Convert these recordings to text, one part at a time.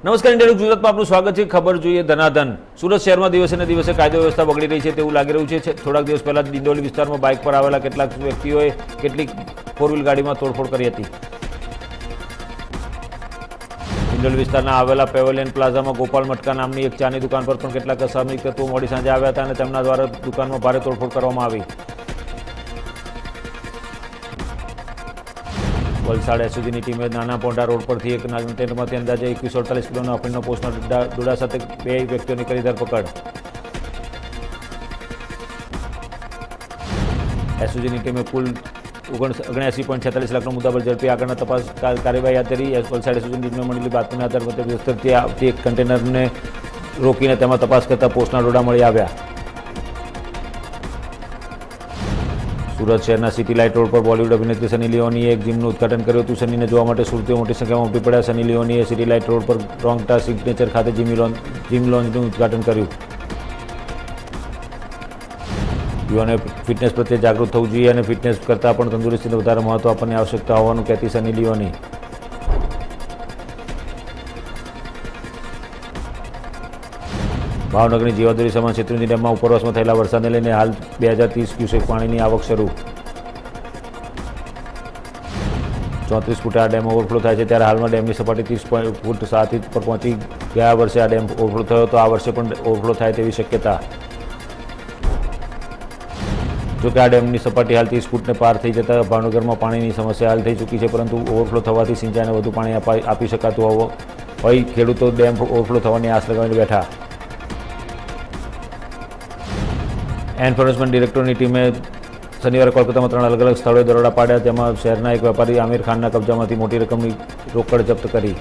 નમસ્કાર, ઇન્ડિયા ગુજરાતમાં આપનું સ્વાગત છે। ખબર જોઈએ ધનાધન। સુરત શહેરમાં દિવસે ને દિવસે કાયદો વ્યવસ્થા બગડી રહી છે તેવું લાગી રહ્યું છે। થોડાક દિવસ પહેલા દિંડોલી વિસ્તારમાં બાઇક પર આવેલા કેટલાક વ્યક્તિઓએ કેટલીક ફોર વ્હીલ ગાડીમાં તોડફોડ કરી હતી। દિંડોલી વિસ્તારના આવેલા પેવેલિયન પ્લાઝામાં ગોપાલ મટકા નામની એક ચાની દુકાન પર પણ કેટલાક અસામયિક તત્વો મોડી સાંજે આવ્યા હતા અને તેમના દ્વારા દુકાનમાં ભારે તોડફોડ કરવામાં આવી। વલસાડ એસઓજીની ટીમે નાના પોંડા રોડ પરથી એક કન્ટેનરમાંથી અંદાજે 2148 કિલોના અફીણનો પોસ્ટના દોડા સાથે 2 વ્યક્તિઓની કરી ધરપકડ। એસઓજીની ટીમે કુલ 79.46 લાખનો મુદ્દામાલ ઝડપી આગળના તપાસ કાર્યવાહી હાથ ધરી। વલસાડ એસઓજીની ટીમને મળેલી બાતમીના આધારે વિસ્તરથી આવતી એક કન્ટેનરને રોકીને તેમાં તપાસ કરતા પોસ્ટના દોડા મળી આવ્યા। સુરત શહેરના સિટી લાઇટ રોડ પર બોલિવૂડ અભિનેત્રી સની લિયોનીએ એક જીમનું ઉદ્ઘાટન કર્યું હતું। સનીને જોવા માટે સુરતીઓ મોટી સંખ્યામાં ઉમટી પડ્યા। સની લિયોનીએ સિટી લાઇટ રોડ પર રોંગટા સિગ્નેચર ખાતે જીમ લોન્જનું ઉદ્ઘાટન કર્યું। યુવાનોએ ફિટનેસ પ્રત્યે જાગૃત થવું જોઈએ અને ફિટનેસ કરતાં પણ તંદુરસ્તીને વધારે મહત્વ આપવાની આવશ્યકતા હોવાનું કહેતી સની લિયોની। ભાવનગરની જીવાદોરી સમાન શેત્રુંજી ડેમમાં ઉપરવાસમાં થયેલા વરસાદને લઈને હાલ 2030 ક્યુસેક પાણીની આવક શરૂ। 34 ફૂટે આ ડેમ ઓવરફ્લો થાય છે ત્યારે હાલમાં ડેમની સપાટી 30 ફૂટ 7 ઇંચ પર પહોંચી। ગયા વર્ષે આ ડેમ ઓવરફ્લો થયો તો આ વર્ષે પણ ઓવરફ્લો થાય તેવી શક્યતા। જોકે આ ડેમની સપાટી હાલ 30 ફૂટને પાર થઈ જતાં ભાવનગરમાં પાણીની સમસ્યા હાલ થઈ ચૂકી છે, પરંતુ ઓવરફ્લો થવાથી સિંચાઈને વધુ પાણી આપી શકાતું હોય ખેડૂતો ડેમ ઓવરફ્લો થવાની આશ લગાવીને બેઠા। એન્ફોર્સમેન્ટ ડિરેક્ટોરેટની ટીમે શનિવારે કોલકાતામાં 3 અલગ અલગ સ્થળોએ દરોડા પાડ્યા, તેમાં શહેરના એક વેપારી આમિર ખાનના કબજામાંથી મોટી રકમની રોકડ જપ્ત કરી।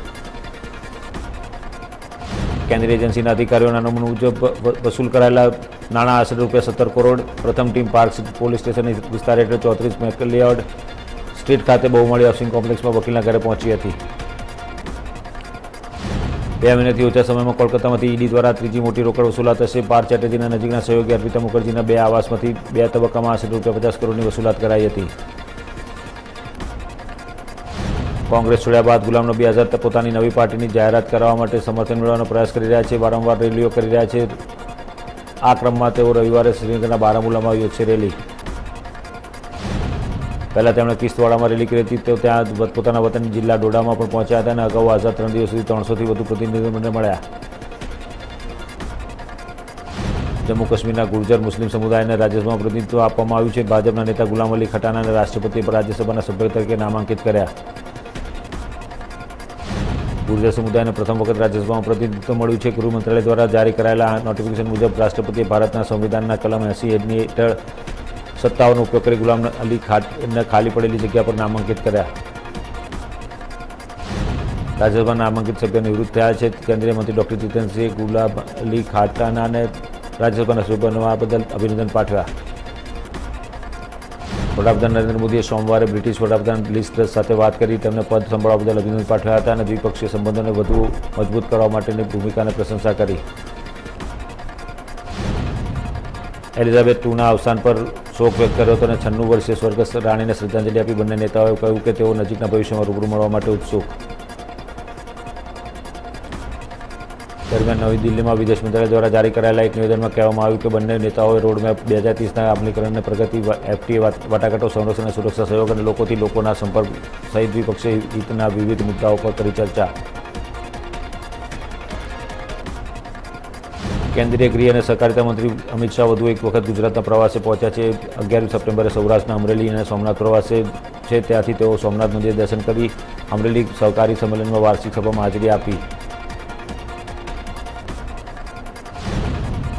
કેન્દ્રીય એજન્સીના અધિકારીઓના અનુમાન મુજબ વસૂલ કરાયેલા નાણાં આશરે ₹17 કરોડ। પ્રથમ ટીમ પાર્ક પોલીસ સ્ટેશનની વિસ્તાર હેઠળ 34 મેકલિયાર્ડ સ્ટ્રીટ ખાતે બહુમાળી હાઉસિંગ કોમ્પ્લેક્સમાં વકીલના ઘરે પહોંચી હતી। 2 મહિનાથી ઓછા સમયમાં કોલકાતામાંથી ઈડી દ્વારા ત્રીજી મોટી રોકડ વસૂલાત હશે। પાર્થ ચેટર્જીના નજીકના સહયોગી અર્પિતા મુખર્જીના 2 આવાસમાંથી 2 તબક્કામાં આશરે ₹50 કરોડની વસૂલાત કરાઈ હતી। કોંગ્રેસ છોડ્યા બાદ ગુલામ નબી આઝાદ પોતાની નવી પાર્ટીની જાહેરાત કરવા માટે સમર્થન મેળવવાનો પ્રયાસ કરી રહ્યા છે। વારંવાર રેલીઓ કરી રહ્યા છે। આ ક્રમમાં તેઓ રવિવારે શ્રીનગરના બારામુલામાં યોજશે રેલી। પહેલાં તેમણે કિશ્તવાડામાં રેલી કરી હતી, તો ત્યાં પોતાના વતન જિલ્લા ડોડામાં પણ પહોંચ્યા હતા અને અગાઉ આઝાદ 3 દિવસ સુધી 300થી વધુ પ્રતિનિધિઓને મળ્યા। જમ્મુ કાશ્મીરના ગુર્જર મુસ્લિમ સમુદાયને રાજ્યસભામાં પ્રતિનિધિત્વ આપવામાં આવ્યું છે। ભાજપના નેતા ગુલામ અલી ખટાનાને રાષ્ટ્રપતિએ રાજ્યસભાના સભ્ય તરીકે નામાંકિત કર્યા। ગુર્જર સમુદાયને પ્રથમ વખત રાજ્યસભામાં પ્રતિનિધિત્વ મળ્યું છે। ગૃહ મંત્રાલય દ્વારા જારી કરાયેલા નોટિફિકેશન મુજબ રાષ્ટ્રપતિએ ભારતના સંવિધાનના કલમ 80 હેઠળ સત્તાઓનો ઉપયોગ કરી ગુલામ અલી ખાટને ખાલી પડેલી જગ્યા પર નામાંકિત કર્યા। રાજ્યસભાના નામાંકિત સભ્ય નિવૃત્ત થયા છે। કેન્દ્રીય મંત્રી ડૉક્ટર જીતેન્દ્રસિંહે ગુલામ અલી ખાટાનાને રાજ્યસભાના સભ્ય બનવા બદલ અભિનંદન પાઠવ્યા। વડાપ્રધાન નરેન્દ્ર મોદીએ સોમવારે બ્રિટિશ વડાપ્રધાન લીઝ ટ્રસ સાથે વાત કરી તેમને પદ સંભાળવા બદલ અભિનંદન પાઠવ્યા હતા અને દ્વિપક્ષીય સંબંધોને વધુ મજબૂત કરવા માટેની ભૂમિકાને પ્રશંસા કરી। એલિઝાબેથ IIના અવસાન પર શોક વ્યક્ત કર્યો હતો અને 96 વર્ષીય સ્વર્ગસ્થ રાણીને શ્રદ્ધાંજલિ આપી બંને નેતાઓએ કહ્યું કે તેઓ નજીકના ભવિષ્યમાં રૂબરૂ મળવા માટે ઉત્સુક। દરમિયાન નવી દિલ્હીમાં વિદેશ મંત્રાલય દ્વારા જારી કરાયેલા એક નિવેદનમાં કહેવામાં આવ્યું કે બંને નેતાઓએ રોડમેપ 2030ના અમલીકરણને પ્રગતિ, FTA વાટાઘાટો, સંરક્ષણ અને સુરક્ષા સહયોગ અને લોકોથી લોકોના સંપર્ક સહિત દ્વિપક્ષીય હિતના વિવિધ મુદ્દાઓ પર કરી ચર્ચા। કેન્દ્રીય ગૃહ અને સહકારિતા મંત્રી અમિત શાહ વધુ એક વખત ગુજરાતના પ્રવાસે પહોંચ્યા છે। 11 સપ્ટેમ્બરે સૌરાષ્ટ્રના અમરેલી અને સોમનાથ પ્રવાસે છે, ત્યાંથી તેઓ સોમનાથ મંદિરે દર્શન કરી અમરેલી સહકારી સંમેલનમાં વાર્ષિક સભામાં હાજરી આપી।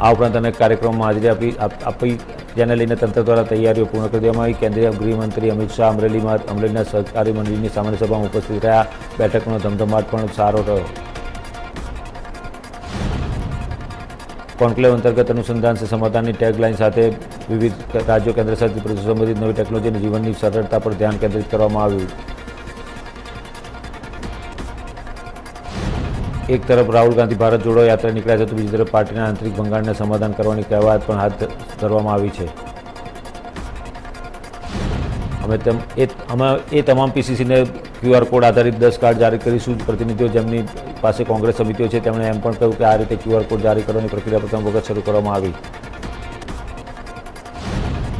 આ ઉપરાંત અનેક કાર્યક્રમોમાં હાજરી આપી જેને લઈને તંત્ર દ્વારા તૈયારીઓ પૂર્ણ કરી દેવામાં આવી। કેન્દ્રીય ગૃહમંત્રી અમિત શાહ અમરેલીના સહકારી મંડળીની સામાન્ય સભામાં ઉપસ્થિત રહ્યા। બેઠકનો ધમધમાટ પણ સારો રહ્યો। કોન્ક્લેવ અંતર્ગત અનુસંધાન સે સમાધાનની ટેગલાઇન સાથે વિવિધ રાજ્યો કેન્દ્રશાસિત પ્રદેશો સંબંધિત નવી ટેકનોલોજી અને જીવનની સરળતા પર ધ્યાન કેન્દ્રિત કરવામાં આવ્યું। એક તરફ રાહુલ ગાંધી ભારત જોડો યાત્રા નીકળ્યા છે, તો બીજી તરફ પાર્ટીના આંતરિક ભંગાણને સમાધાન કરવાની કવાયત પણ હાથ ધરવામાં આવી છે। અમે એ તમામ પીસીસીને QR કોડ આધારિત 10 કાર્ડ જારી કરીશું. પ્રતિનિધિઓ જેમની પાસે કોંગ્રેસ સમિતિઓ છે તેમણે એમ પણ કહ્યું કે આ રીતે QR કોડ જારી કરવાની પ્રક્રિયા પ્રથમ વખત શરૂ કરવામાં આવી.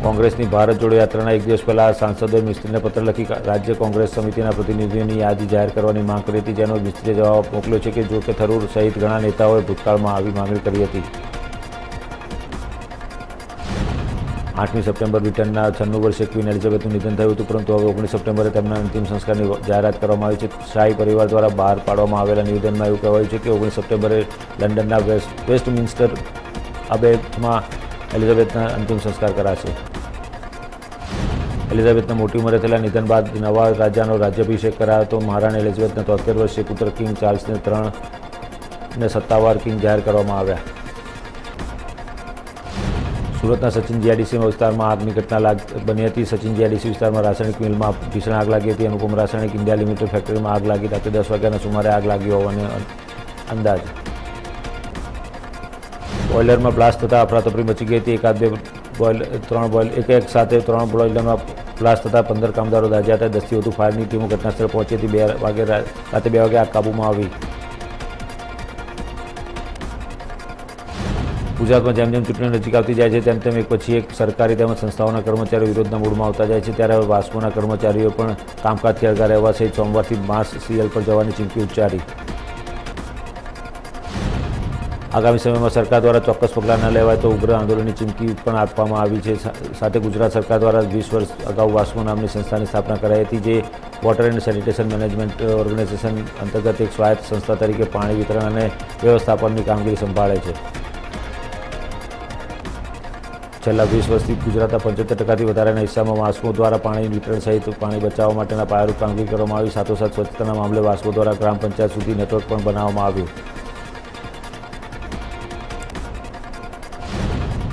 કોંગ્રેસની ભારત જોડો યાત્રાના એક દિવસ પહેલાં સાંસદોએ મિસ્ત્રીને પત્ર લખી રાજ્ય કોંગ્રેસ સમિતિના પ્રતિનિધિઓની યાદી જાહેર કરવાની માંગ કરી હતી, જેનો મિસ્ત્રીએ જવાબ મોકલ્યો છે કે જો કે થરૂર સહિત ઘણા નેતાઓએ ભૂતકાળમાં આવી માંગણી કરી હતી. 8મી સપ્ટેમ્બર બ્રિટનના 96 વર્ષીય ક્વીન એલિઝાબેથનું નિધન થયું હતું, પરંતુ હવે 19 સપ્ટેમ્બરે તેમના અંતિમ સંસ્કારની જાહેરાત કરવામાં આવી છે. શાહી પરિવાર દ્વારા બહાર પાડવામાં આવેલા નિવેદનમાં એવું કહેવાયું છે કે 19 સપ્ટેમ્બરે લંડનના વેસ્ટમિન્સ્ટર અબેમાં એલિઝાબેથના અંતિમ સંસ્કાર કરાશે. એલિઝાબેથના મોટી ઉંમરે થયેલા નિધન બાદ નવા રાજાનો રાજ્યાભિષેક કરાયો હતો. મહારાણી એલિઝાબેથના 73 વર્ષીય પુત્ર કિંગ ચાર્લ્સને 3 સત્તાવાર કિંગ જાહેર કરવામાં આવ્યા. સુરતના સચિન જીઆઈડીસી વિસ્તારમાં આગની ઘટના બની હતી. સચિન જીઆઈડીસી વિસ્તારમાં રાસાયણિક મિલમાં ભીષણ આગ લાગી હતી. અનુપમ રાસાયણિક ઇન્ડિયા લિમિટેડ ફેક્ટરીમાં આગ લાગી. રાત્રે 10 વાગ્યાના સુમારે આગ લાગી હોવાનો અંદાજ. બોઇલરમાં બ્લાસ્ટ થતાં અફરાતફરી મચી ગઈ હતી. એક સાથે 3 બોઇલરમાં બ્લાસ્ટ થતાં 15 કામદારો દાઝ્યા હતા. 10થી વધુ ફાયરની ટીમો ઘટનાસ્થળે પહોંચી હતી. રાતે 2 વાગે આગ કાબૂમાં આવી. ગુજરાતમાં જેમ જેમ ચૂંટણીઓ નજીક આવતી જાય છે તેમ તેમ એક પછી એક સરકારી તેમજ સંસ્થાઓના કર્મચારીઓ વિરોધના મૂડમાં આવતા જાય છે. ત્યારે હવે વાસ્કોના કર્મચારીઓ પણ કામકાજથી અળગા રહેવા સહિત સોમવારથી માસ સીએલ પર જવાની ચીમકી ઉચ્ચારી. આગામી સમયમાં સરકાર દ્વારા ચોક્કસ પગલાં ન લેવાય તો ઉગ્ર આંદોલનની ચીમકી પણ આપવામાં આવી છે. સાથે ગુજરાત સરકાર દ્વારા 20 વર્ષ અગાઉ વાસ્કો નામની સંસ્થાની સ્થાપના કરાઈ હતી, જે water and sanitation management organization અંતર્ગત એક સ્વાયત્ત સંસ્થા તરીકે પાણી વિતરણ અને વ્યવસ્થાપનની કામગીરી સંભાળે છે. છેલ્લા 20 વર્ષથી ગુજરાતના 75%થી વધારાના હિસ્સામાં વાસ્કો દ્વારા પાણી વિતરણ સહિત પાણી બચાવવા માટેના પાયારૂપ કામગીરી કરવામાં આવી. સાથોસાથ સ્વચ્છતાના મામલે વાસ્કો દ્વારા ગ્રામ પંચાયત સુધી નેટવર્ક પણ બનાવવામાં આવ્યું.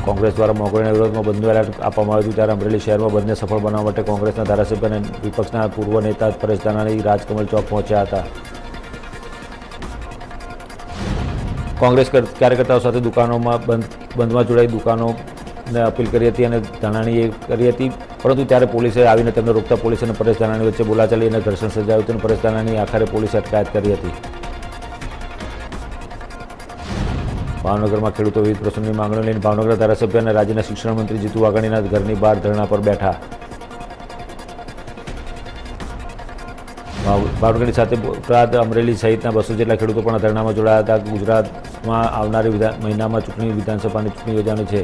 કોંગ્રેસ દ્વારા મોંઘવારીના વિરોધમાં બંધનું એલાન આપવામાં આવ્યું હતું, ત્યારે અમરેલી શહેરમાં બંધને સફળ બનાવવા માટે કોંગ્રેસના ધારાસભ્ય અને વિપક્ષના પૂર્વ નેતા પરેશ ધાનાણી રાજકમલ ચોક પહોંચ્યા હતા. કોંગ્રેસ કાર્યકર્તાઓ સાથે દુકાનોમાં બંધમાં જોડાઈ દુકાનોને અપીલ કરી હતી અને ધાનાણીએ કરી હતી, પરંતુ ત્યારે પોલીસે આવીને તેમને રોકતા પોલીસ અને પરેશ ધાનાણી વચ્ચે બોલાચાલી અને ઘર્ષણ સર્જાયું હતું અને પરેશ ધાનાણીએ આખરે પોલીસે અટકાયત કરી હતી. ભાવનગરમાં ખેડૂતો વિવિધ પ્રશ્નોની માંગણીઓ લઈને ભાવનગરના ધારાસભ્ય અને રાજ્યના શિક્ષણ મંત્રી જીતુ વાઘાણીના ઘરની બહાર ધરણા પર બેઠા. ભાવનગરની સાથે બોટાદ, અમરેલી સહિતના 200 જેટલા ખેડૂતો પણ ધરણામાં જોડાયા હતા. ગુજરાતમાં આવનારી મહિનામાં વિધાનસભાની ચૂંટણી યોજાવાની છે,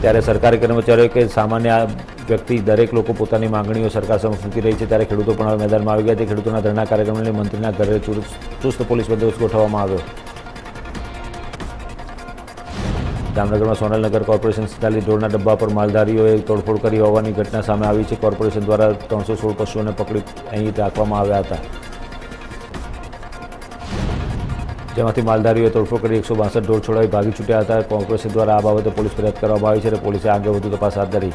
ત્યારે સરકારી કર્મચારીઓ કે સામાન્ય વ્યક્તિ દરેક લોકો પોતાની માંગણીઓ સરકાર સમક્ષ મૂકી રહી છે, ત્યારે ખેડૂતો પણ હવે મેદાનમાં આવી ગયા છે. ખેડૂતોના ધરણા કાર્યક્રમને મંત્રીના ઘરે ચુસ્ત પોલીસ બંદોબસ્ત ગોઠવવામાં આવ્યો. જામનગરમાં સોનલનગર કોર્પોરેશન સંચાલિત ઢોરના ડબ્બા પર માલધારીઓએ તોડફોડ કરી હોવાની ઘટના સામે આવી છે. કોર્પોરેશન દ્વારા 316 પશુઓને પકડી અહીં રાખવામાં આવ્યા હતા, જેમાંથી માલધારીઓએ તોડફોડ કરી 162 ઢોર છોડાવી ભાગી છૂટ્યા હતા. કોર્પોરેશન દ્વારા આ બાબતે પોલીસ ફરિયાદ કરવામાં આવી છે અને પોલીસે આગળ વધુ તપાસ હાથ ધરી.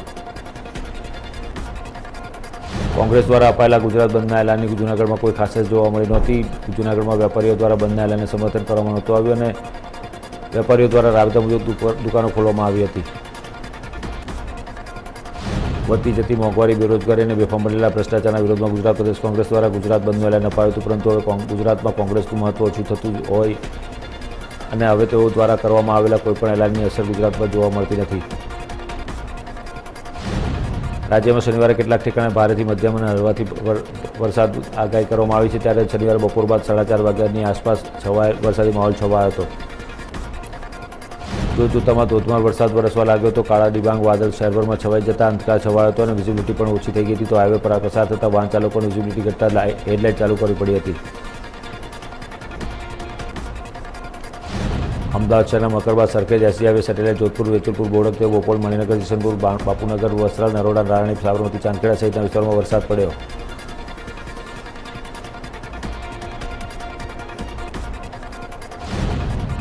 કોંગ્રેસ દ્વારા અપાયેલા ગુજરાત બંધના એલાનની જૂનાગઢમાં કોઈ ખાસિયત જોવા મળી નહોતી. જૂનાગઢમાં વેપારીઓ દ્વારા બંધના એલાનને સમર્થન કરવામાં નહોતું આવ્યું અને વેપારીઓ દ્વારા રાબેતા મુજબ દુકાનો ખોલવામાં આવી હતી. વધતી જતી મોંઘવારી, બેરોજગારી અને બેફામ બનેલા ભ્રષ્ટાચારના વિરોધમાં ગુજરાત પ્રદેશ કોંગ્રેસ દ્વારા ગુજરાત બંધનું એલાન અપાયું હતું, પરંતુ હવે ગુજરાતમાં કોંગ્રેસનું મહત્વ ઓછું થતું હોય અને હવે તેઓ દ્વારા કરવામાં આવેલા કોઈપણ એલાનની અસર ગુજરાતમાં જોવા મળતી નથી. રાજ્યમાં શનિવારે કેટલાક ઠેકાણે ભારેથી મધ્યમ અને હળવાથી વરસાદ આગાહી કરવામાં આવી છે, ત્યારે શનિવારે બપોર બાદ 4:30 વાગ્યાની આસપાસ વરસાદી માહોલ છવાયો હતો. જોતજોતામાં ધોધમાર વરસાદ વરસવા લાગ્યો હતો. કાળા ડિબાંગ વાદળ શહેરભરમાં છવાઈ જતા અંધકાર છવાયો હતો અને વિઝિબિલિટી પણ ઓછી થઈ ગઈ હતી. તો હાઈવે પર પસાર થતા વાહન ચાલકોને વિઝિબિલિટી ઘટતા હેડલાઇટ ચાલુ કરવી પડી હતી. અમદાવાદ શહેરના મકરબાદ, Sarkhej, SG highway, satellite, Jodhpur, Vejalpur, Bodakdev, Bopal, Maninagar, Kishanpur, Bapunagar, Vastral, Naroda, નારાયણી, સાબરમતી, ચાંદખેડા સહિતના વિસ્તારોમાં વરસાદ પડ્યો.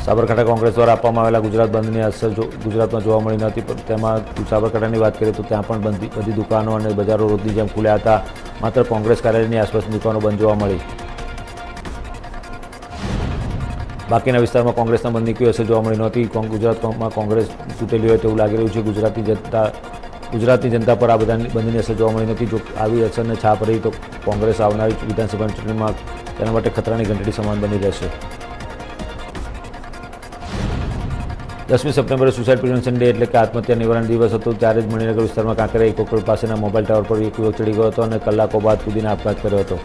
સાબરકાંઠા કોંગ્રેસ દ્વારા આપવામાં આવેલા ગુજરાત બંધની અસર ગુજરાતમાં જોવા મળી નહોતી, પણ તેમાં સાબરકાંઠાની વાત કરીએ તો ત્યાં પણ બધી દુકાનો અને બજારો રોજની જેમ ખુલ્યા હતા. માત્ર કોંગ્રેસ કાર્યાલયની આસપાસની દુકાનો બંધ જોવા મળી. બાકીના વિસ્તારમાં કોંગ્રેસના બંધની કોઈ અસર જોવા મળી નહોતી. ગુજરાતમાં કોંગ્રેસ તૂટેલી હોય તેવું લાગી રહ્યું છે. ગુજરાતની જનતા ગુજરાતની જનતા પર આ બંધની અસર જોવા મળી નથી. જો આવી અસરને છાપ રહી તો કોંગ્રેસ આવનારી વિધાનસભાની ચૂંટણીમાં તેના માટે ખતરાની ઘંટડી સમાન બની રહેશે. 10મી સપ્ટેમ્બરે સુસાઇડ પ્રિવેન્શન ડે એટલે કે આત્મહત્યા નિવારણ દિવસ હતો. ત્યારે જ મણિનગર વિસ્તારમાં કાંકરિયા ઇકોકલ પાસેના મોબાઈલ ટાવર પર એક યુવક ચડી ગયો હતો અને કલાકો બાદ કૂદીને આપઘાત કર્યો હતો.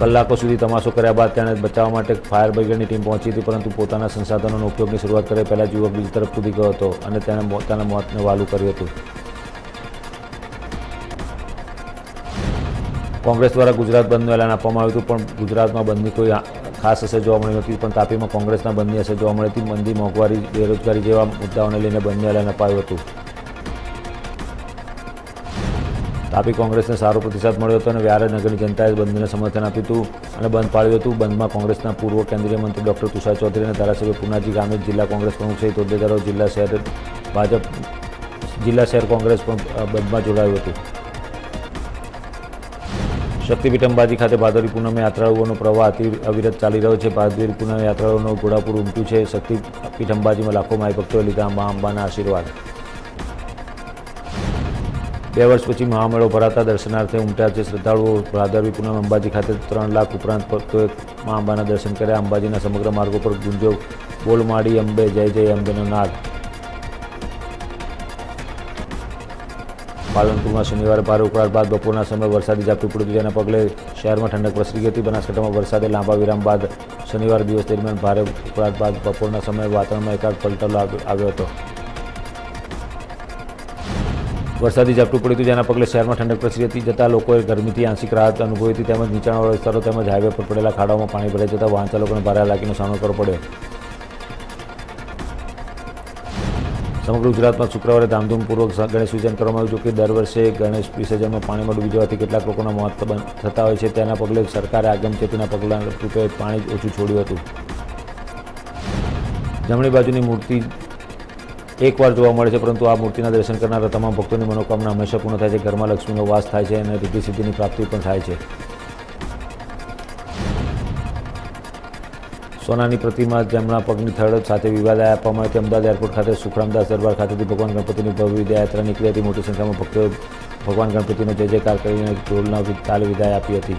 કલાકો સુધી તમાશો કર્યા બાદ તેણે બચાવવા માટે ફાયર બ્રિગેડની ટીમ પહોંચી હતી, પરંતુ પોતાના સંસાધનોનો ઉપયોગની શરૂઆત કરે પહેલાં જ યુવક બીજી તરફ કૂદી ગયો હતો અને તેણે પોતાના મોતને વહાલું કર્યું હતું. કોંગ્રેસ દ્વારા ગુજરાત બંધનું એલાન આપવામાં આવ્યું હતું, પણ ગુજરાતમાં બંધની કોઈ ખાસ અસર જોવા મળી નથી. પણ તાપીમાં કોંગ્રેસના બંધની અસર જોવા મળી હતી. મંદી, મોંઘવારી, બેરોજગારી જેવા મુદ્દાઓને લઈને બંધનું એલાન અપાયું હતું. તાપી કોંગ્રેસને સારો પ્રતિસાદ મળ્યો હતો અને વ્યારા નગરની જનતાએ બંધને સમર્થન આપ્યું હતું અને બંધ પાળ્યું હતું. બંધમાં કોંગ્રેસના પૂર્વ કેન્દ્રીય મંત્રી ડૉક્ટર તુષાર ચૌધરી અને ધારાસભ્ય પુનાજી ગામિત, જિલ્લા કોંગ્રેસ પ્રમુખ સહિત હોદ્દેદારો, જિલ્લા શહેર કોંગ્રેસ પણ બંધમાં જોડાયું હતું. શક્તિપીઠ અંબાજી ખાતે ભાદરવી પૂનમે યાત્રાળુઓનો પ્રવાહ અવિરત ચાલી રહ્યો છે. ભાદરવી પૂનમે યાત્રાળુઓનું ઘોડાપુર ઉમટ્યું છે. શક્તિપીઠ અંબાજીમાં લાખો માઈ ભક્તોએ લીધા મા અંબાના આશીર્વાદ. 2 વર્ષ પછી મહામેળો ભરાતા દર્શનાર્થે ઉમટ્યા છે શ્રદ્ધાળુઓ. ભાદરવી પૂનમ અંબાજી ખાતે 3 લાખ ઉપરાંત ભક્તોએ મા અંબાના દર્શન કર્યા. અંબાજીના સમગ્ર માર્ગો પર ગુંજો બોલ માડી અંબે જય જય અંબેનો નાદ. પાલનપુરમાં શનિવારે ભારે ઉકળાટ બાદ બપોરના સમયે વરસાદી ઝાપટું પડ્યું, જેના પગલે શહેરમાં ઠંડક પ્રસરી ગઈ હતી. બનાસકાંઠામાં વરસાદે લાંબા વિરામ બાદ શનિવાર દિવસ દરમિયાન ભારે ઉકળાટ બાદ બપોરના સમયે વાતાવરણમાં એકાદ પલટો આવ્યો હતો. વરસાદી ઝાપટું પડ્યું હતું, જેના પગલે શહેરમાં ઠંડક પ્રસરી હતી. જતાં લોકોએ ગરમીથી આંશિક રાહત અનુભવી હતી. તેમજ નીચાણવાળા વિસ્તારો તેમજ હાઈવે પર પડેલા ખાડાઓમાં પાણી ભરાઈ જતાં વાહન ચાલકોને ભારે હાલાકીનો સામનો કરવો પડ્યો. સમગ્ર ગુજરાતમાં શુક્રવારે ધામધૂમપૂર્વક ગણેશ વિસર્જન કરવામાં આવ્યું. જોકે દર વર્ષે ગણેશ વિસર્જનમાં પાણીમાં ડૂબી જવાથી કેટલાક લોકોના મોત થતા હોય છે. તેના પગલે સરકારે આગમચેતીના પગલાં રૂપે પાણી ઓછું છોડ્યું હતું. જમણી બાજુની મૂર્તિ એકવાર જોવા મળે છે, પરંતુ આ મૂર્તિના દર્શન કરનારા તમામ ભક્તોની મનોકામના હંમેશા પૂર્ણ થાય છે. ઘરમાં લક્ષ્મીનો વાસ થાય છે અને રિદ્ધિ સિદ્ધિની પ્રાપ્તિ પણ થાય છે. સોનાની પ્રતિમા જેમના પગની થડ સાથે વિવાદાય આપવામાં આવી હતી. અમદાવાદ એરપોર્ટ ખાતે સુખરામદાસ દરબાર ખાતેથી ભગવાન ગણપતિની ભવ્ય વિદાયાત્રા નીકળી હતી. મોટી સંખ્યામાં ભક્તોએ ભગવાન ગણપતિનો જય જયકાર કરીને ઢોલના તાલે વિદાય આપી હતી.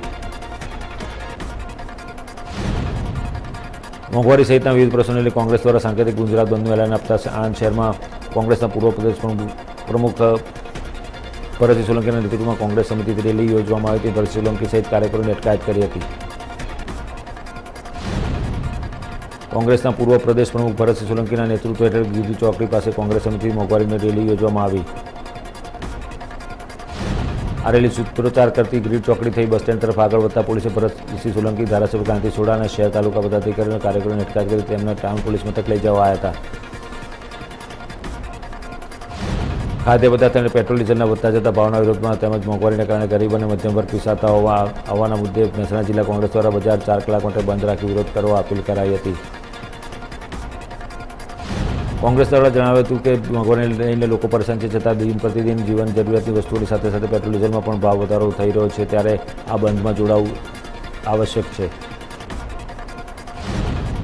મોંઘવારી સહિતના વિવિધ પ્રશ્નોને લઈ કોંગ્રેસ દ્વારા સાંકેતિક ગુજરાત બંધનું એલાન આપતા આણંદ શહેરમાં કોંગ્રેસના પૂર્વ પ્રદેશ પ્રમુખ ભરતસિંહ સોલંકીના નેતૃત્વમાં કોંગ્રેસ સમિતિ રેલી યોજવામાં આવી હતી. ભરતસિંહ સોલંકી સહિત કાર્યકરોની અટકાયત કરી હતી. કોંગ્રેસના પૂર્વ પ્રદેશ પ્રમુખ ભરતસિંહ સોલંકીના નેતૃત્વ હેઠળ ગીરી ચોકડી પાસે કોંગ્રેસ સમિતિ મોંઘવારીની રેલી યોજવામાં આવી. આ રેલી સૂત્રોચ્ચાર કરતી ગ્રીડ ચોકડી થઈ બસ સ્ટેન્ડ તરફ આગળ વધતા પોલીસે ભરતસિંહ સોલંકી, ધારાસભ્ય કાંતિ સોડા અને શહેર તાલુકા પદાધિકારીઓ અને કાર્યકરોની અટકાયત કરી તેમને ટાઉન પોલીસ મથક લઈ જવા આવ્યા હતા. ખાદ્ય પદાર્થ અને પેટ્રોલ ડીઝલના વધતા જતા ભાવના વિરોધમાં તેમજ મોંઘવારીને કારણે ગરીબ અને મધ્યમ વર્ગ પીસાતા હોવાના મુદ્દે મહેસાણા જિલ્લા કોંગ્રેસ દ્વારા બજાર 4 કલાક માટે બંધ રાખી વિરોધ કરવા અપીલ કરાઈ હતી. કોંગ્રેસ દ્વારા જણાવ્યું હતું કે મોંઘવારીને લઈને લોકો પરેશાન છે, છતાં દિન પ્રતિદિન જીવન જરૂરિયાતની વસ્તુઓની સાથે સાથે પેટ્રોલ ડીઝલમાં પણ ભાવ વધારો થઈ રહ્યો છે. ત્યારે આ બંધમાં જોડાવું આવશ્યક છે.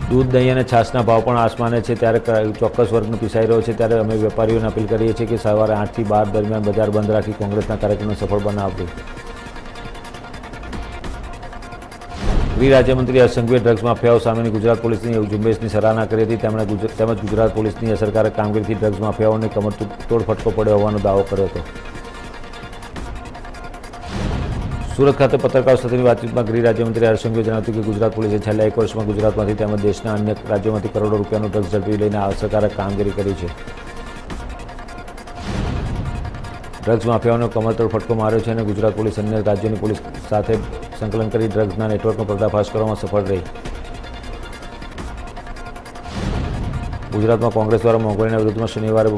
દૂધ, દહીં અને છાશના ભાવ પણ આસમાને છે. ત્યારે ચોક્કસ વર્ગનો પીસાઈ રહ્યો છે. ત્યારે અમે વેપારીઓને અપીલ કરીએ છીએ કે સવારે 8 થી 12 દરમિયાન બજાર બંધ રાખી કોંગ્રેસના કાર્યક્રમને સફળ બનાવવું. ગૃહ રાજ્યમંત્રી હર્ષ સંઘવીએ ડ્રગ્સ માફિયાઓ સામેની ગુજરાત પોલીસની ઝુંબેશની સરાહના કરી હતી. તેમજ ગુજરાત પોલીસની અસરકારક કામગીરીથી ડ્રગ્સ માફિયાઓને કમરતોડ ફટકો પડ્યો હોવાનો દાવો કર્યો હતો. સુરત ખાતે પત્રકારો સાથેની વાતચીતમાં ગૃહ રાજ્યમંત્રી હર્ષ સંઘવીએ જણાવ્યું કે ગુજરાત પોલીસે છેલ્લા 1 વર્ષમાં ગુજરાતમાંથી તેમજ દેશના અન્ય રાજ્યોમાંથી કરોડો રૂપિયાનું ડ્રગ્સ ઝડપી લઈને અસરકારક કામગીરી કરી છે. ડ્રગ્સ માફિયાઓનો કમરતોડ ફટકો માર્યો છે અને ગુજરાત પોલીસ અન્ય રાજ્યોની પોલીસ સાથે સંકલન કરી ડ્રગ્સના નેટવર્કનો પર્દાફાશ કરવામાં સફળ રહી. ગુજરાતમાં કોંગ્રેસ દ્વારા મોંઘવારીના વિરુદ્ધમાં શનિવારે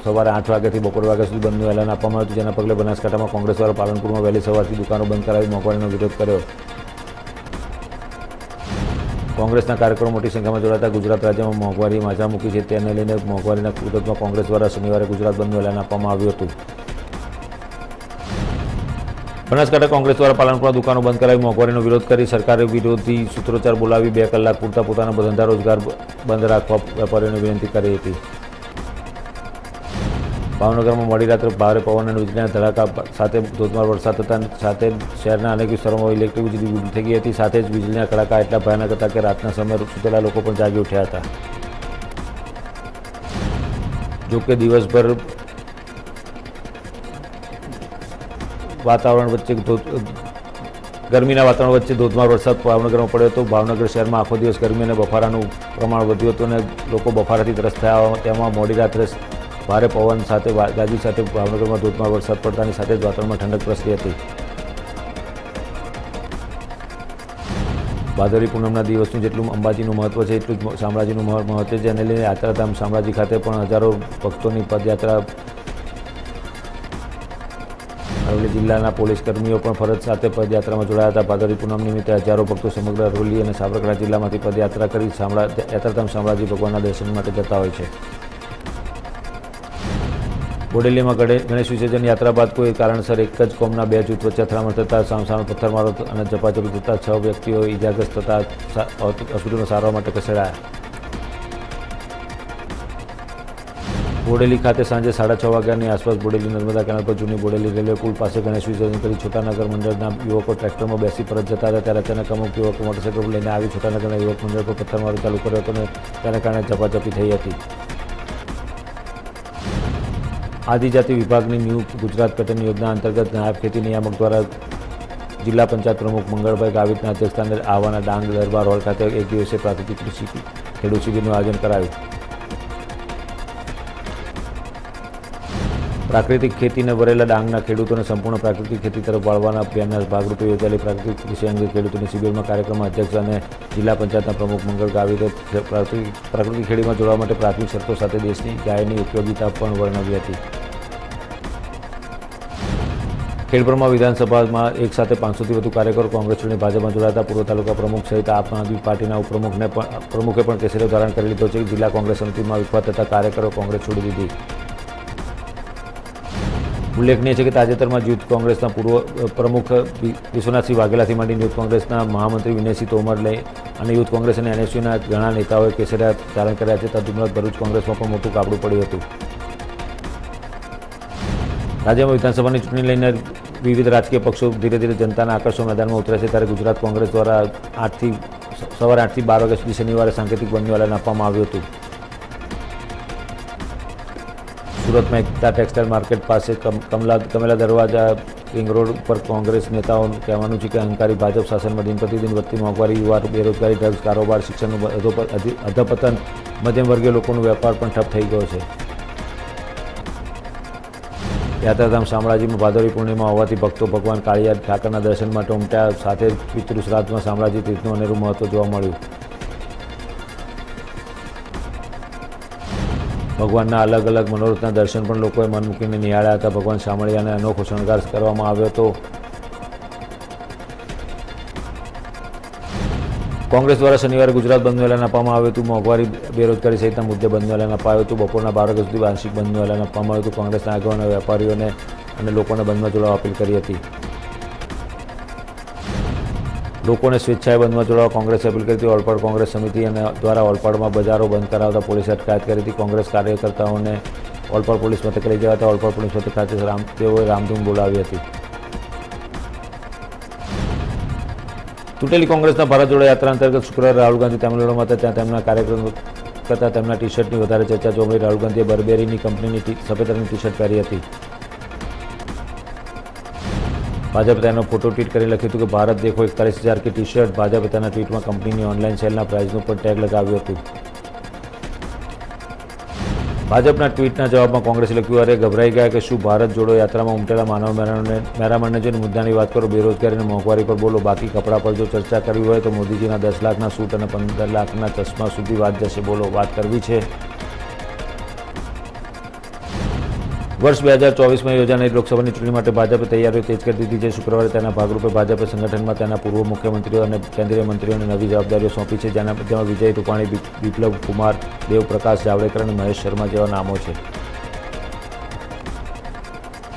સવારે 8 વાગ્યાથી બપોર વાગ્યા સુધી બંધનું એલાન આપવામાં આવ્યું હતું. જેના પગલે બનાસકાંઠામાં કોંગ્રેસ દ્વારા પાલનપુરમાં વહેલી સવારથી દુકાનો બંધ કરાવી મોંઘવારીનો વિરોધ કર્યો. કોંગ્રેસના કાર્યકરો મોટી સંખ્યામાં જોડાતા ગુજરાત રાજ્યમાં મોંઘવારી માજા મૂકી છે. તેને લઈને મોંઘવારીના વિરોધમાં કોંગ્રેસ દ્વારા શનિવારે ગુજરાત બંધનું એલાન આપવામાં આવ્યું હતું. બનાસકાંઠા કોંગ્રેસ દ્વારા પાલનપુરમાં દુકાનો બંધ કરાવી મોંઘવારીનો વિરોધ કરી સરકારે વિરોધી સૂત્રોચ્ચાર બોલાવી 2 કલાક પૂરતા પોતાના ધંધા રોજગાર બંધ રાખવા વેપારીઓને વિનંતી કરી હતી. ભાવનગરમાં મોડી રાત્રે ભારે પવન અને વીજળીના ધડાકા સાથે ધોધમાર વરસાદ થતા સાથે શહેરના અનેક વિસ્તારોમાં ઇલેક્ટ્રિક વીજળી ગુલ થઈ ગઈ હતી. સાથે જ વીજળીના કડાકા એટલા ભયાનક હતા કે રાતના સમયે સૂતેલા લોકો પણ જાગી ઉઠ્યા હતા. જોકે દિવસભર વાતાવરણ વચ્ચે ગરમીના વાતાવરણ વચ્ચે ધોધમાર વરસાદ ભાવનગરમાં પડ્યો હતો. ભાવનગર શહેરમાં આખો દિવસ ગરમી અને બફારાનું પ્રમાણ વધ્યું હતું અને લોકો બફારાથી ત્રસ્ત થયા. તેમાં મોડી રાત્રે ભારે પવન સાથે ગાજી સાથે ભાવનગરમાં ધોધમાર વરસાદ પડતાની સાથે જ વાતાવરણમાં ઠંડક પ્રસરી હતી. ભાદરવી પૂનમના દિવસનું જેટલું અંબાજીનું મહત્વ છે એટલું જ શામળાજીનું મહત્વ છે, જેને લઈને યાત્રાધામ શામળાજી ખાતે પણ હજારો ભક્તોની પદયાત્રા અરવલ્લી જિલ્લાના પોલીસ કર્મીઓ પણ ફરજ સાથે પદયાત્રામાં જોડાયા હતા. ભાદરવી પૂનમ નિમિત્તે હજારો ભક્તો સમગ્ર અરવલ્લી અને સાબરકાંઠા જિલ્લામાંથી પદયાત્રા કરી યાત્રાધામ શામળાજી ભગવાનના દર્શન માટે જતા હોય છે. બોડેલીમાં ગણેશ વિસર્જન યાત્રા બાદ કોઈ કારણસર એક જ કોમના બે જૂથ વચ્ચે અથડામણ થતાં સામસામે પથ્થરમારો અને ઝપાઝપી થતાં 6 વ્યક્તિઓ ઇજાગ્રસ્ત થતાં હોસ્પિટલમાં સારવાર માટે ખસેડાયા. બોડેલી ખાતે સાંજે 6:30 વાગ્યાની આસપાસ બોડેલી નર્મદા કેનાલ પર જૂની બોડેલી રેલવે પુલ પાસે ગણેશ વિસર્જન કરી છોટાનગર મંડળના યુવકો ટ્રેક્ટરમાં બેસી પરત જતા હતા. ત્યારે અચાનક અમુક યુવકો મોટરસાઇકલ લઈને આવી છોટાનગરના યુવક મંડળ પર પથ્થરમારો ચાલુ કર્યો હતો અને તેના કારણે ઝપાઝપી થઈ હતી. આદિજાતિ વિભાગની ન્યૂ ગુજરાત પેટર્ન યોજના અંતર્ગત નાયબ ખેતી નિયામક દ્વારા જિલ્લા પંચાયત પ્રમુખ મંગળભાઈ ગાવિતના અધ્યક્ષસ્થાને આહવાના ડાંગ દરબાર હોલ ખાતે એક દિવસીય પ્રાકૃતિક કૃષિ ખેડૂત શિબિરનું આયોજન કરાયું. પ્રાકૃતિક ખેતીને વરેલા ડાંગના ખેડૂતોને સંપૂર્ણ પ્રાકૃતિક ખેતી તરફ વાળવાના અભિયાનના ભાગરૂપે યોજાયેલી પ્રાકૃતિક કૃષિ અંગે ખેડૂતોની શિબિરમાં કાર્યક્રમમાં અધ્યક્ષ અને જિલ્લા પંચાયતના પ્રમુખ મંગળ ગાવિતે પ્રાકૃતિક ખેતીમાં જોડવા માટે પ્રાથમિક શરતો સાથે દેશની ગાયની ઉપયોગિતા પણ વર્ણવી હતી. ખેડબ્રહ્મા વિધાનસભામાં એક સાથે 500થી વધુ કાર્યકરો કોંગ્રેસ છોડીને ભાજપમાં જોડાયા હતા. પૂર્વ તાલુકા પ્રમુખ સહિત આમ આદમી પાર્ટીના પ્રમુખે પણ કેસરીઓ ધારણ કરી લીધો છે. જિલ્લા કોંગ્રેસ સમિતિમાં વિખવાદ થતા કાર્યકરો કોંગ્રેસ છોડી દીધી. ઉલ્લેખનીય છે કે તાજેતરમાં યુથ કોંગ્રેસના પૂર્વ પ્રમુખ વિશ્વનાથસિંહ વાઘેલાથી માંડીને યુથ કોંગ્રેસના મહામંત્રી વિનયસિંહ તોમર અને યુથ કોંગ્રેસ અને એનએસયુના ઘણા નેતાઓએ કેસરિયા ધારણ કર્યા છે. તદુપરાંત ભરૂચ કોંગ્રેસમાં પણ મોટું કાપડું પડ્યું હતું. રાજ્યમાં વિધાનસભાની ચૂંટણી લઈને વિવિધ રાજકીય પક્ષો ધીરે ધીરે જનતાના આકર્ષણ મેદાનમાં ઉતરે છે. ત્યારે ગુજરાત કોંગ્રેસ દ્વારા સવારે 8 થી 12 વાગ્યા સુધી શનિવારે સાંકેતિક બંધનું એલાન આપવામાં આવ્યું હતું. સુરતમાં એકતા ટેક્સટાઇલ માર્કેટ પાસે કમેલા દરવાજા રિંગ રોડ ઉપર કોંગ્રેસ નેતાઓનું કહેવાનું છે કે અહંકારી ભાજપ શાસનમાં દિન પ્રતિદિન વધતી મોંઘવારી, યુવા બેરોજગારી, ડ્રગ્સ કારોબાર, શિક્ષણનું અધપતન, મધ્યમ વર્ગીય લોકોનો વેપાર પણ ઠપ થઈ ગયો છે. યાત્રાધામ શામળાજીમાં ભાદરવી પૂર્ણિમા હોવાથી ભક્તો ભગવાન કાળિયા ઠાકરના દર્શન માટે ઉમટ્યા. સાથે જ પિતૃ શ્રાદ્ધમાં શામળાજી તીર્થનું અનેરું મહત્વ જોવા મળ્યું. ભગવાનના અલગ અલગ મનોરથના દર્શન પણ લોકોએ મન મૂકીને નિહાળ્યા હતા. ભગવાન શામળિયાને અનોખો શણગાર કરવામાં આવ્યો હતો. કોંગ્રેસ દ્વારા શનિવારે ગુજરાત બંધનું એલાન આપવામાં આવ્યું હતું. મોંઘવારી, બેરોજગારી સહિતના મુદ્દે બંધનું એલાન અપાયું હતું. બપોરના 12 વાગ્યા સુધી આંશિક બંધનું એલાન આપવામાં આવ્યું હતું. કોંગ્રેસના આગેવાનો વેપારીઓને અને લોકોને બંધમાં જોડાવા અપીલ કરી હતી. લોકોને સ્વેચ્છાએ બંધમાં જોડાવા કોંગ્રેસે અપીલ કરી હતી. ઓલપાડ કોંગ્રેસ સમિતિ દ્વારા ઓલપાડમાં બજારો બંધ કરાવતા પોલીસે અટકાયત કરી હતી. કોંગ્રેસ કાર્યકર્તાઓને ઓલપાડ પોલીસ મથકે લઈ ગયા હતા. ઓલપાડ પોલીસ મથક ખાતે તેઓએ રામધૂન બોલાવી હતી. તૂટેલી કોંગ્રેસના ભારત જોડો યાત્રા અંતર્ગત શુક્રવારે રાહુલ ગાંધી તમિલનાડુમાં હતા. ત્યાં તેમના કાર્યક્રમ કરતાં તેમના ટી શર્ટની વધારે ચર્ચા જોવા મળી. રાહુલ ગાંધીએ બર્બેરીની કંપનીની સફેદ રંગની ટી શર્ટ પહેરી હતી. ભાજપે તેનો ફોટો ટ્વીટ કરી લખ્યું હતું કે ભારત દેખો 41,000 की टी शर्ट. ભાજપે તેના ટ્વીટમાં કંપનીની ઓનલાઈન સેલના પ્રાઇઝનું પણ ટેગ લગાવ્યું હતું. ભાજપના ટ્વીટના જવાબમાં કોંગ્રેસે લખ્યું, અરે ગભરાઈ ગયા કે શું? ભારત જોડો યાત્રામાં ઉમટેલા માનવ મેરામણને જોઈને મુદ્દાની વાત કરો, બેરોજગારી અને મોંઘવારી પર બોલો. બાકી કપડા પર જો ચર્ચા કરવી હોય તો મોદીજીના 10 લાખના સૂટ અને 15 લાખના ચશ્મા સુધી વાત જશે. બોલો, વાત કરવી છે. વર્ષ 2024માં યોજાનારી લોકસભાની ચૂંટણી માટે ભાજપે તૈયારીઓ તેજ કરી દીધી છે. શુક્રવારે તેના ભાગરૂપે ભાજપે સંગઠનમાં તેના પૂર્વ મુખ્યમંત્રીઓ અને કેન્દ્રીય મંત્રીઓને નવી જવાબદારીઓ સોંપી છે. જેમાં વિજય રૂપાણી, બિપ્લબ કુમાર દેવ, પ્રકાશ જાવડેકર અને મહેશ શર્મા જેવા નામો છે.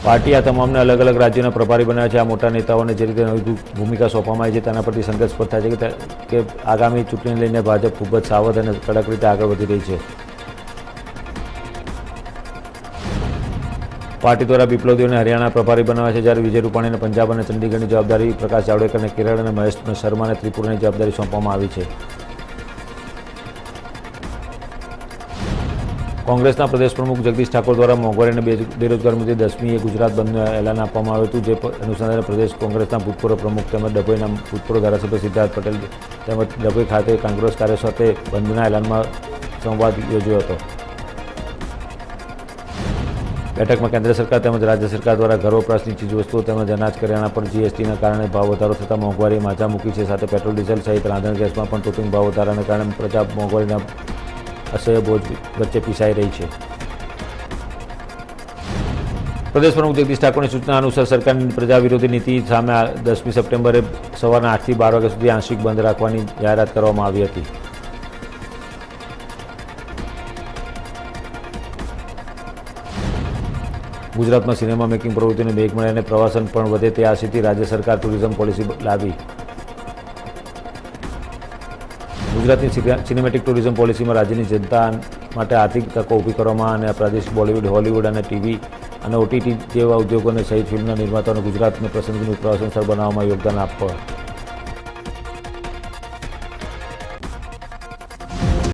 પાર્ટી આ તમામને અલગ અલગ રાજ્યોના પ્રભારી બનાવ્યા છે. આ મોટા નેતાઓને જે રીતે નવી ભૂમિકા સોંપવામાં આવી છે તેના પરથી સંકેત સ્પષ્ટ થાય છે કે આગામી ચૂંટણીને લઈને ભાજપ ખૂબ જ સાવધ અને કડક રીતે આગળ વધી રહી છે. પાર્ટી દ્વારા બિપ્લવદેવને હરિયાણા પ્રભારી બનાવ્યા છે, જ્યારે વિજય રૂપાણીને પંજાબ અને ચંડીગઢની જવાબદારી, પ્રકાશ જાવડેકરને કેરળ અને મહેશ શર્માને ત્રિપુરાની જવાબદારી સોંપવામાં આવી છે. કોંગ્રેસના પ્રદેશ પ્રમુખ જગદીશ ઠાકોર દ્વારા મોંઘવારી અને બેરોજગાર મુદ્દે 10મીએ ગુજરાત બંધનું એલાન આપવામાં આવ્યું હતું, જે અનુસંધાને પ્રદેશ કોંગ્રેસના ભૂતપૂર્વ પ્રમુખ તેમજ ડભોઈના ભૂતપૂર્વ ધારાસભ્ય સિદ્ધાર્થ પટેલ તેમજ ડભોઈ ખાતે કોંગ્રેસ કાર્યો સાથે બંધના એલાનમાં સંવાદ યોજ્યો હતો. બેઠકમાં કેન્દ્ર સરકાર તેમજ રાજ્ય સરકાર દ્વારા ઘર વપરાશની ચીજવસ્તુઓ તેમજ અનાજ કરિયાણા પર જીએસટીના કારણે ભાવ વધારો થતાં મોંઘવારીએ માજા મૂકી છે. સાથે પેટ્રોલ ડીઝલ સહિત રાંધણ ગેસમાં પણ તૂટીને ભાવ વધારાને કારણે પ્રજા મોંઘવારીના અસહ્ય બોજ વચ્ચે પીસાઈ રહી છે. પ્રદેશ પ્રમુખ જગદીશ ઠાકોરની સૂચના અનુસાર સરકારની પ્રજા વિરોધી નીતિ સામે 10મી સપ્ટેમ્બરે સવારના 8 થી 12 વાગ્યા સુધી આંશિક બંધ રાખવાની જાહેરાત કરવામાં આવી હતી. ગુજરાતમાં સિનેમા મેકિંગ પ્રવૃત્તિને વેગ મળે અને પ્રવાસન પણ વધે તે આશયથી રાજ્ય સરકાર ટુરિઝમ પોલિસી લાવી. ગુજરાતની સિનેમેટિક ટુરિઝમ પોલિસીમાં રાજ્યની જનતા માટે આર્થિક તકો ઊભી કરવામાં અને પ્રાદેશિક બોલિવૂડ, હોલિવૂડ અને ટીવી અને ઓટીટી જેવા ઉદ્યોગોને સહિત ફિલ્મના નિર્માતાઓને ગુજરાતને પસંદગીનું પ્રવાસન સ્થળ બનાવવામાં યોગદાન આપવા